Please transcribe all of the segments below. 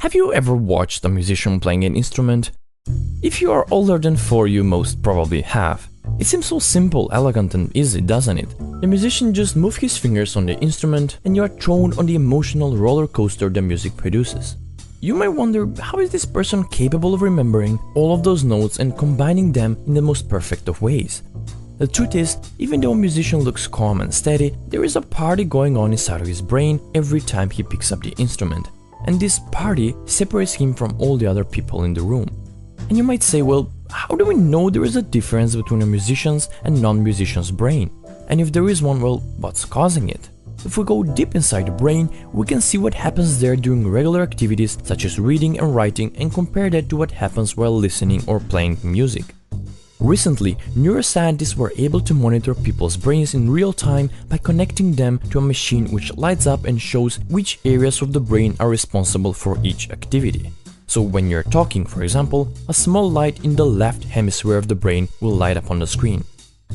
Have you ever watched a musician playing an instrument? If you are older than 4, you most probably have. It seems so simple, elegant and easy, doesn't it? The musician just moves his fingers on the instrument and you are thrown on the emotional roller coaster the music produces. You might wonder, how is this person capable of remembering all of those notes and combining them in the most perfect of ways? The truth is, even though a musician looks calm and steady, there is a party going on inside of his brain every time he picks up the instrument. And this party separates him from all the other people in the room. And you might say, well, how do we know there is a difference between a musician's and non-musician's brain? And if there is one, well, what's causing it? If we go deep inside the brain, we can see what happens there during regular activities such as reading and writing and compare that to what happens while listening or playing music. Recently, neuroscientists were able to monitor people's brains in real time by connecting them to a machine which lights up and shows which areas of the brain are responsible for each activity. So when you're talking, for example, a small light in the left hemisphere of the brain will light up on the screen.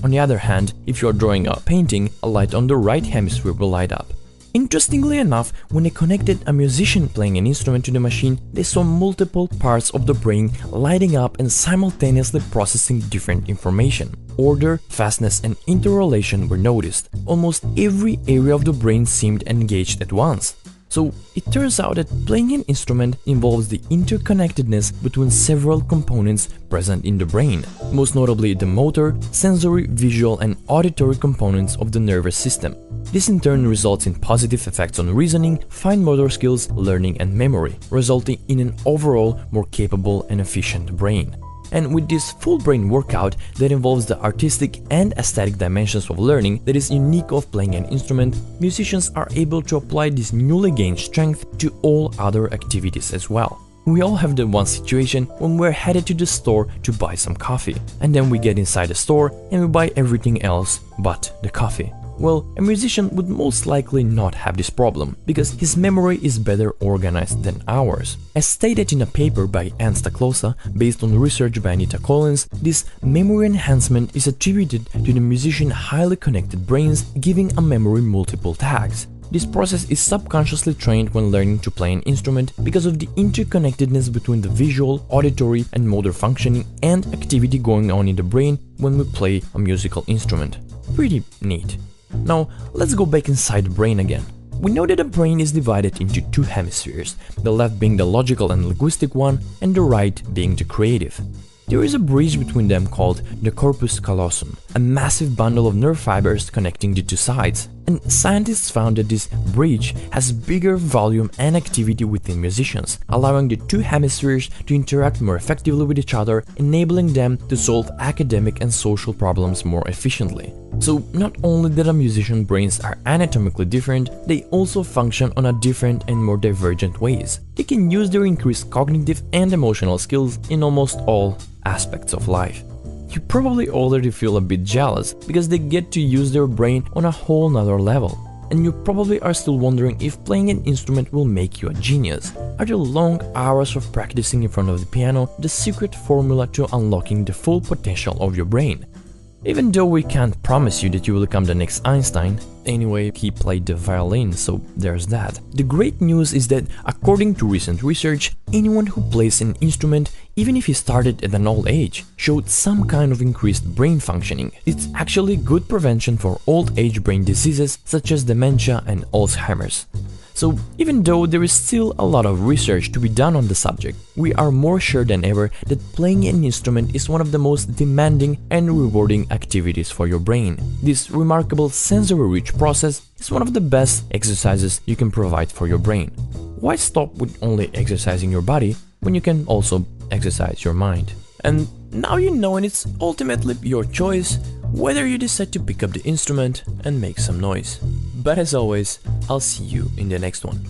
On the other hand, if you're drawing a painting, a light on the right hemisphere will light up. Interestingly enough, when they connected a musician playing an instrument to the machine, they saw multiple parts of the brain lighting up and simultaneously processing different information. Order, fastness and interrelation were noticed. Almost every area of the brain seemed engaged at once. So it turns out that playing an instrument involves the interconnectedness between several components present in the brain, most notably the motor, sensory, visual and auditory components of the nervous system. This in turn results in positive effects on reasoning, fine motor skills, learning and memory, resulting in an overall more capable and efficient brain. And with this full brain workout that involves the artistic and aesthetic dimensions of learning that is unique of playing an instrument, musicians are able to apply this newly gained strength to all other activities as well. We all have the one situation when we're headed to the store to buy some coffee, and then we get inside the store and we buy everything else but the coffee. Well, a musician would most likely not have this problem, because his memory is better organized than ours. As stated in a paper by Ann Staclosa, based on research by Anita Collins, this memory enhancement is attributed to the musician's highly connected brains giving a memory multiple tags. This process is subconsciously trained when learning to play an instrument because of the interconnectedness between the visual, auditory and motor functioning and activity going on in the brain when we play a musical instrument. Pretty neat. Now, let's go back inside the brain again. We know that the brain is divided into two hemispheres, the left being the logical and linguistic one, and the right being the creative. There is a bridge between them called the corpus callosum, a massive bundle of nerve fibers connecting the two sides. And scientists found that this bridge has bigger volume and activity within musicians, allowing the two hemispheres to interact more effectively with each other, enabling them to solve academic and social problems more efficiently. So not only that a musician's brains are anatomically different, they also function on a different and more divergent ways. They can use their increased cognitive and emotional skills in almost all aspects of life. You probably already feel a bit jealous because they get to use their brain on a whole nother level. And you probably are still wondering if playing an instrument will make you a genius. Are the long hours of practicing in front of the piano the secret formula to unlocking the full potential of your brain? Even though we can't promise you that you will become the next Einstein, anyway, he played the violin, so there's that. The great news is that, according to recent research, anyone who plays an instrument, even if he started at an old age, showed some kind of increased brain functioning. It's actually good prevention for old age brain diseases such as dementia and Alzheimer's. So even though there is still a lot of research to be done on the subject, we are more sure than ever that playing an instrument is one of the most demanding and rewarding activities for your brain. This remarkable sensory-rich process is one of the best exercises you can provide for your brain. Why stop with only exercising your body when you can also exercise your mind? And now you know, and it's ultimately your choice whether you decide to pick up the instrument and make some noise. But as always, I'll see you in the next one.